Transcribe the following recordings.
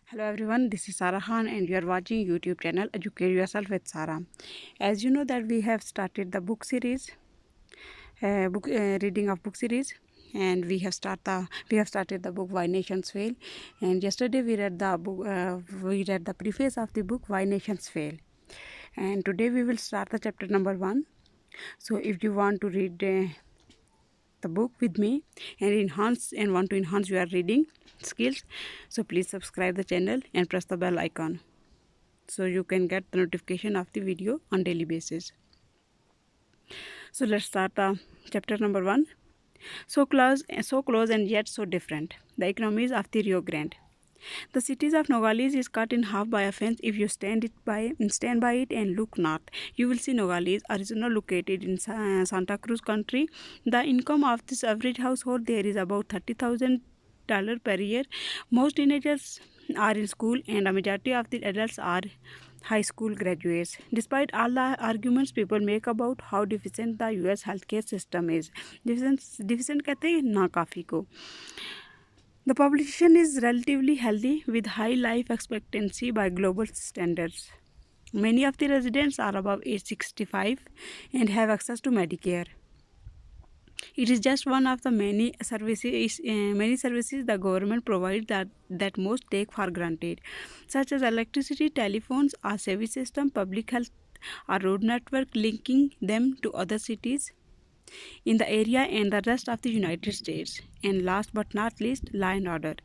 Hello everyone, this is Sarah Khan and you are watching YouTube channel Educate Yourself with Sarah. As you know that we have started the book series, reading of book series, and we have started the book Why Nations Fail. And yesterday we read the book, we read the preface of the book Why Nations Fail. And today we will start the chapter number 1. So if you want to read the book with me and want to enhance your reading skills, so please subscribe the channel and press the bell icon so you can get the notification of the video on daily basis. So let's start the chapter number 1. So close and yet so different. The economies of the Rio Grande. The cities of Nogales is cut in half by a fence. If you stand by it and look north, you will see Nogales, Arizona, located in Santa Cruz County. The income of this average household there is about $30,000 per year. Most teenagers are in school, and a majority of the adults are high school graduates. Despite all the arguments people make about how deficient the US healthcare system is, deficient कहते हैं ना काफ़ी को. The population is relatively healthy with high life expectancy by global standards. Many of the residents are above age 65 and have access to Medicare. It is just one of the many services the government provides that most take for granted, such as electricity, telephones, a sewage system, public health, a road network linking them to other cities in the area and the rest of the United States. And last but not least, law and order.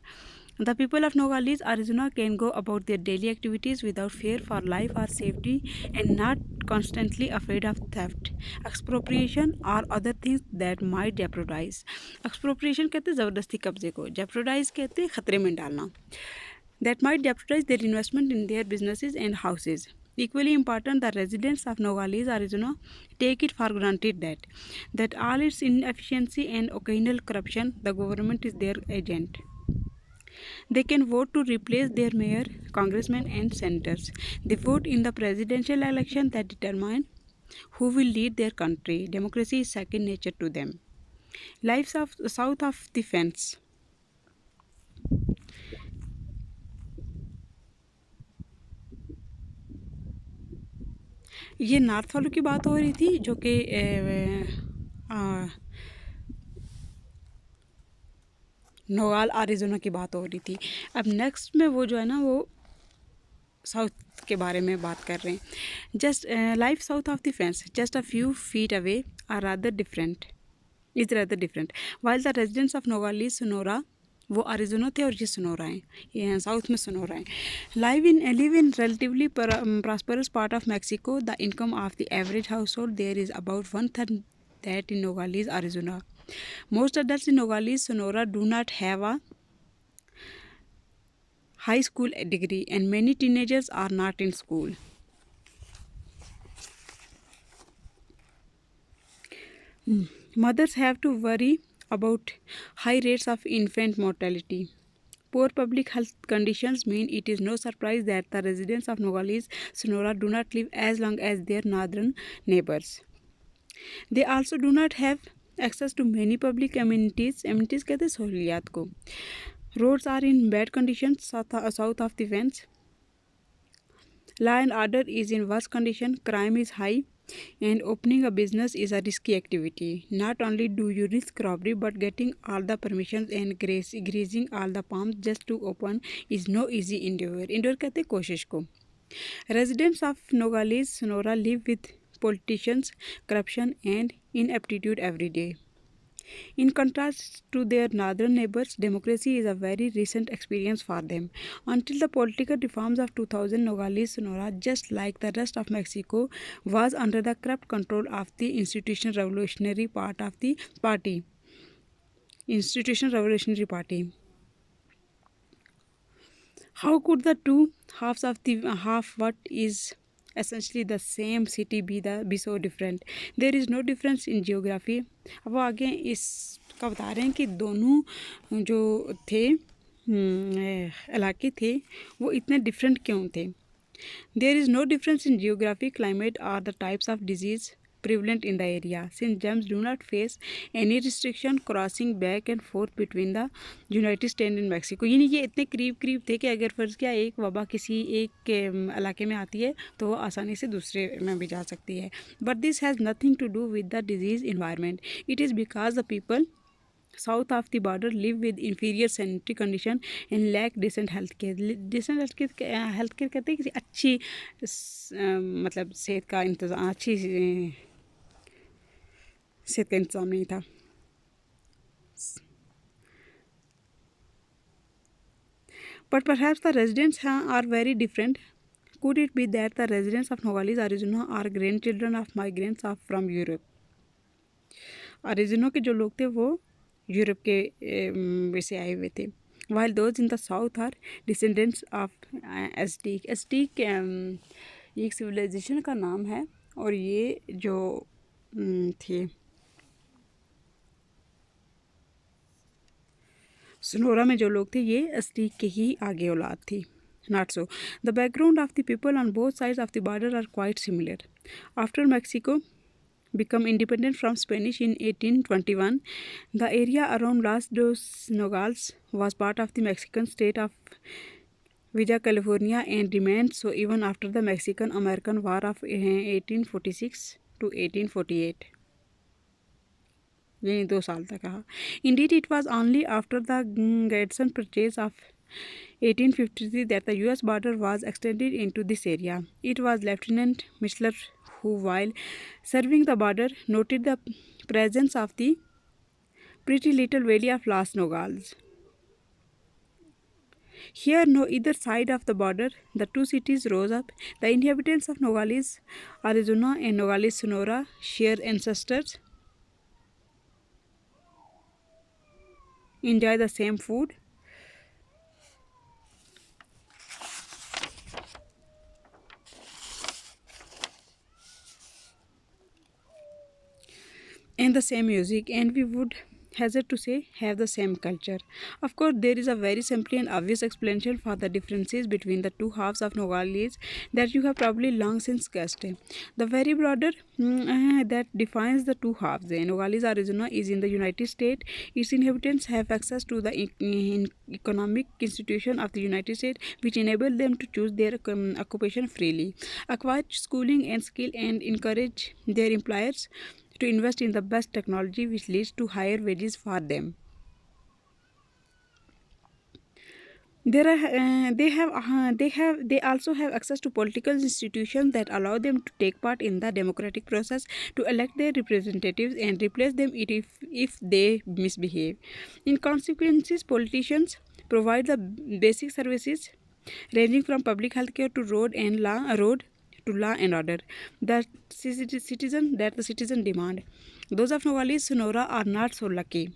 The people of Nogales, Arizona can go about their daily activities without fear for life or safety and not constantly afraid of theft, expropriation or other things that might jeopardize. Expropriation कहते हैं ज़बरदस्ती कब्जे को, jeopardize कहते हैं खतरे में डालना. That might jeopardize their investment in their businesses and houses. Equally important, the residents of Nogales, Arizona take it for granted that all its inefficiency and occasional corruption, the government is their agent. They can vote to replace their mayor, congressmen, and senators. They vote in the presidential election that determine who will lead their country. Democracy is second nature to them. Lives of south of the fence. ये north वालों की बात हो रही थी जो कि नोवाल आरिज़ोना की बात हो रही थी. अब नेक्स्ट में वो जो है ना वो साउथ के बारे में बात कर रहे हैं. Just life south of the fence just a few feet away are rather different while the residents of Nogales Sonora, वो अरिज़ोना थे और ये सोनोरा हैं, ये साउथ में सोनोरा हैं. Live in relatively prosperous part of Mexico. The income of the average household there is about one third that in Nogales, Arizona. Most adults in Nogales, Sonora do not have a high school degree and many teenagers are not in school. Mothers have to worry about high rates of infant mortality. Poor public health conditions mean it is no surprise that the residents of Nogales, Sonora do not live as long as their northern neighbors. They also do not have access to many public amenities. Amenities कहते हैं सहूलियात को. Roads are in bad conditions south of the fence. Law and order is in worse condition. Crime is high, and opening a business is a risky activity. Not only do you risk robbery, but getting all the permissions and greasing all the palms just to open is no easy endeavor. Endeavor कहते हैं कोशिश को. Residents of Nogales, Sonora live with politicians, corruption, and ineptitude every day. In contrast to their northern neighbors, democracy is a very recent experience for them. Until the political reforms of 2000, Nogales, Sonora, just like the rest of Mexico, was under the corrupt control of the Institutional Revolutionary Party. Institutional Revolutionary Party. How could the two halves of the half what is essentially the same city be so different? There is no difference in geography. अब वो आगे इसका बता रहे हैं कि दोनों जो थे इलाके थे वो इतने डिफरेंट क्यों थे. There is no difference in geography, climate or the types of disease prevalent in the area, since gems do not face any restriction crossing back and forth between the United state and Mexico. यानी ये इतने करीब करीब थे कि अगर फ़र्ज़ किया एक वबा किसी एक इलाके में आती है तो वो आसानी से दूसरे में भी जा सकती है। But this has nothing to do with the disease environment, it is because the people south of the border live with inferior sanitary condition and lack decent health care. Decent health care कहते हैं किसी अच्छी मतलब सेहत का इंतज़ाम, अच्छी सेहत का इंतज़ाम नहीं था। But perhaps the residents are very different. Could it be that the residents of Nogales, Arizona are grandchildren of migrants from Europe? अरिज़ोना के जो लोग थे वो यूरोप के वैसे आए हुए थे। While those in the south are descendants of Aztec. Aztec ये एक सिविलाइजेशन का नाम है और ये जो थे सोनोरा में जो लोग थे ये अस्टीक के ही आगे औलाद थी। Not so. The background of the people on both sides of the border are quite similar. After Mexico became independent from Spanish in 1821, the area around Las dos Nogales was part of the Mexican state of Baja California and remained so even after the Mexican-American War of 1846 to 1848. ये 2 साल तक कहा। Indeed, it was only after the Gadsden Purchase of 1853 that the U.S. border was extended into this area. It was Lieutenant Mishler who, while serving the border, noted the presence of the pretty little valley of Las Nogales. Here, no either side of the border, the two cities rose up. The inhabitants of Nogales, Arizona and Nogales, Sonora share ancestors, enjoy the same food, and the same music, and we would hazard to say have the same culture. Of course, there is a very simple and obvious explanation for the differences between the two halves of Nogales that you have probably long since guessed. The very border that defines the two halves. Nogales, Arizona is in the United States. Its inhabitants have access to the economic institution of the United States, which enable them to choose their occupation freely, acquire schooling and skill, and encourage their employers to invest in the best technology, which leads to higher wages for them. They also have access to political institutions that allow them to take part in the democratic process, to elect their representatives and replace them if they misbehave. In consequences, politicians provide the basic services ranging from public health care to road to law and order that the citizen demand. Those of Nogales, Sonora are not so lucky.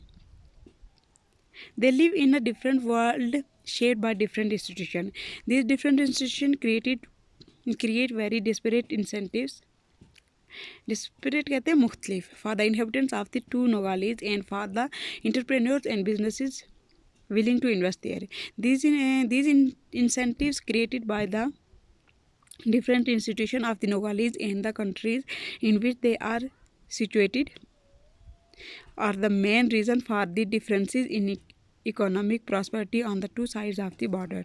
They live in a different world shaped by different institutions. These different institutions create very disparate incentives. Disparate कहते हैं मुख्तलिफ for the inhabitants of the two Nogales and for the entrepreneurs and businesses willing to invest there. These incentives created by the different institutions of the Nogales and the countries in which they are situated are the main reason for the differences in economic prosperity on the two sides of the border.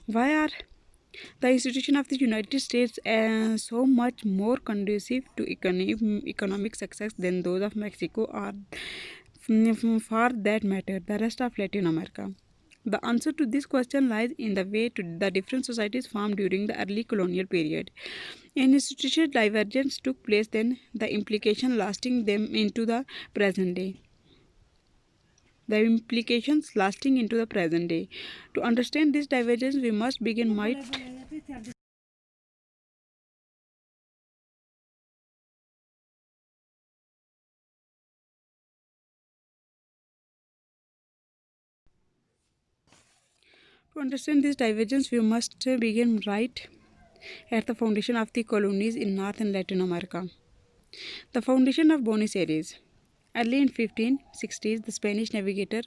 Why are the institutions of the United States so much more conducive to economic success than those of Mexico or, for that matter, the rest of Latin America? The answer to this question lies in the way the different societies formed during the early colonial period. An institutional divergence took place then, the implication lasting them into the present day. The implications lasting into the present day. To understand this divergence, we must begin right at the foundation of the colonies in North and Latin America. The foundation of Buenos Aires. Early in 1560s, the Spanish navigator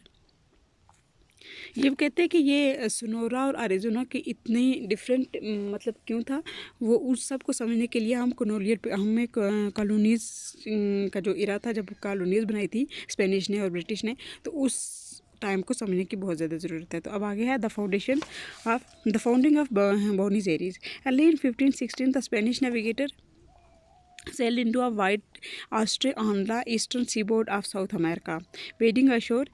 ये कहते हैं कि ये Sonora और अरिज़ोना के इतने different मतलब क्यों था, वो उस सब को समझने के लिए हमें कॉलोनीज़ का जो इरा था, जब कॉलोनीज़ बनाई थी स्पेनिश ने और ब्रिटिश ने, तो उस टाइम को समझने की बहुत ज़्यादा ज़रूरत है। तो अब आगे है the founding of Buenos Aires. Early in 1516 the Spanish navigator sailed into a wide astray on the eastern seaboard of South America. Wading ashore,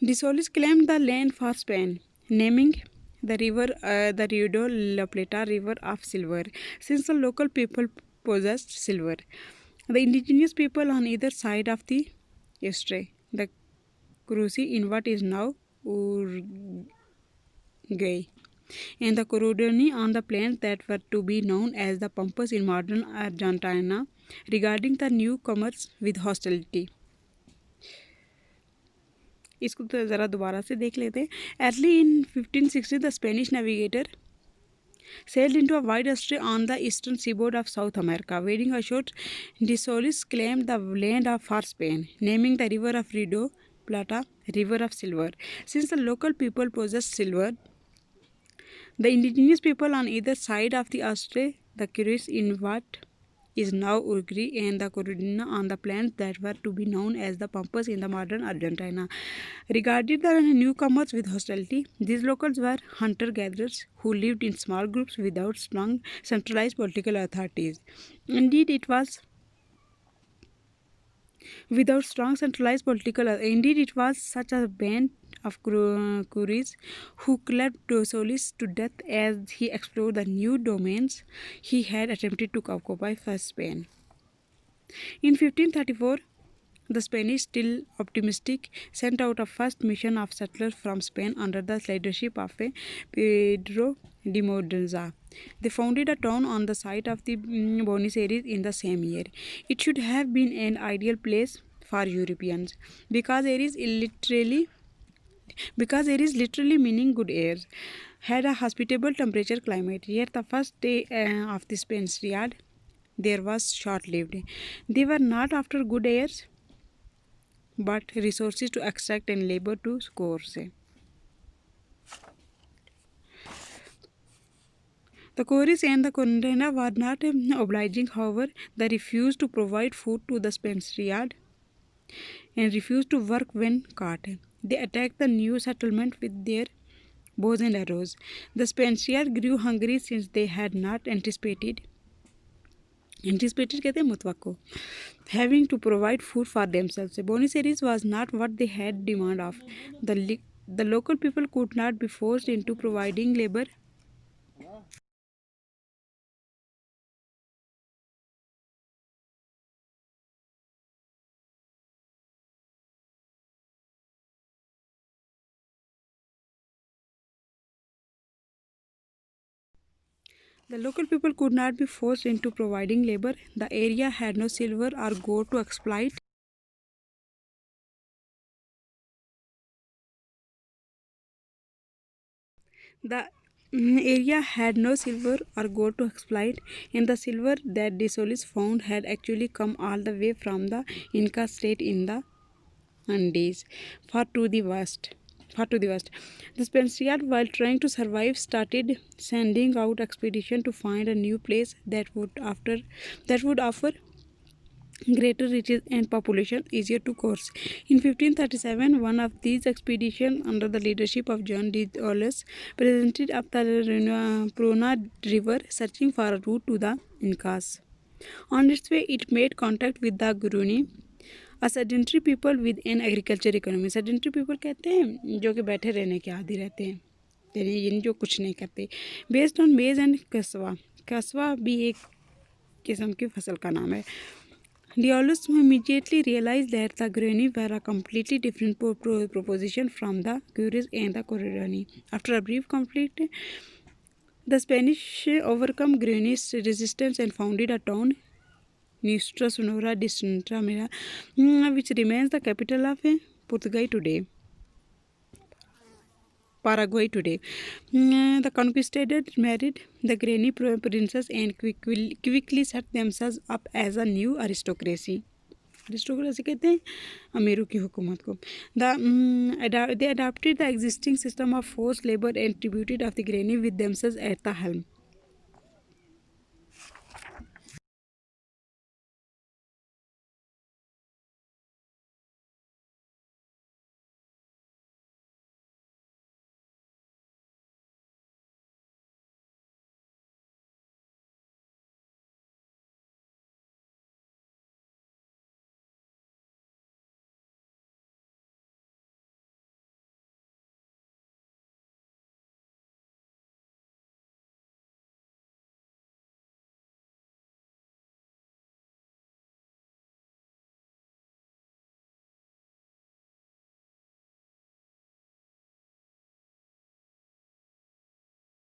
De Solis claimed the land for Spain, naming the river the Rio La Plata River of Silver, since the local people possessed silver. The indigenous people on either side of the estray, the Cruci in what is now Uruguay, and the Corudoni on the plains that were to be known as the Pampas in modern Argentina, regarding the newcomers with hostility. इसको तो ज़रा दोबारा से देख लेते हैं. Early in 1560 the Spanish navigator sailed into a wide astray on the eastern seaboard of South America. Wading ashore, De Solis claimed the land for Spain, naming the river of Rio Plata River of Silver. Since the local people possessed silver, the indigenous people on either side of the astray, the Curis in what is now Uruguay, and the Corudina on the plains that were to be known as the Pampas in the modern Argentina, regarded the newcomers with hostility. These locals were hunter-gatherers who lived in small groups without strong centralized political authorities. Indeed, it was such a band of Curies who clubbed De Solis to death as he explored the new domains he had attempted to occupy for Spain. In 1534, the Spanish, still optimistic, sent out a first mission of settlers from Spain under the leadership of Pedro de Mendoza. They founded a town on the site of the Buenos Aires in the same year. It should have been an ideal place for Europeans, because Aires literally meaning good air, had a hospitable temperature climate. Yet the first day of the Spaniard there was short-lived. They were not after good airs, but resources to extract and labor to score से. The Coris and the Condena were not obliging, however. They refused to provide food to the Spaniard and refused to work when caught. They attacked the new settlement with their bows and arrows. The Spaniards grew hungry since they had not anticipated कहते हैं मुतवक्को, having to provide food for themselves. Buenos Aires was not what they had demand of. The local people could not be forced into providing labor. The local people could not be forced into providing labor. The area had no silver or gold to exploit. The area had no silver or gold to exploit, and the silver that De Solis found had actually come all the way from the Inca state in the Andes, far to the west. The Spaniards, while trying to survive, started sending out expeditions to find a new place that would offer greater riches and population easier to cross. In 1537, one of these expeditions, under the leadership of John de Solis, presented up the Prona River, searching for a route to the Incas. On its way, it made contact with the Guruni, a sedentary people with an agriculture economy. Sedentary people कहते हैं जो कि बैठे रहने के आदी रहते हैं, यानी जो कुछ नहीं करते. Based on maize and कसवा भी एक किस्म की फसल का नाम है. Diolus immediately realized that the Guarani were a completely different proposition from the Curis and the Corudani. After a brief conflict, the Spanish overcome Guarani's resistance and founded a town, Nuestra Sonora de Sintra, which remains the capital of Paraguay today. The conquistadors married the Guarani princess and quickly set themselves up as a new aristocracy. Aristocracy कहते हैं अमीरों की हुकूमत को। They adopted the existing system of force labour and tributed of the granary with themselves at the helm.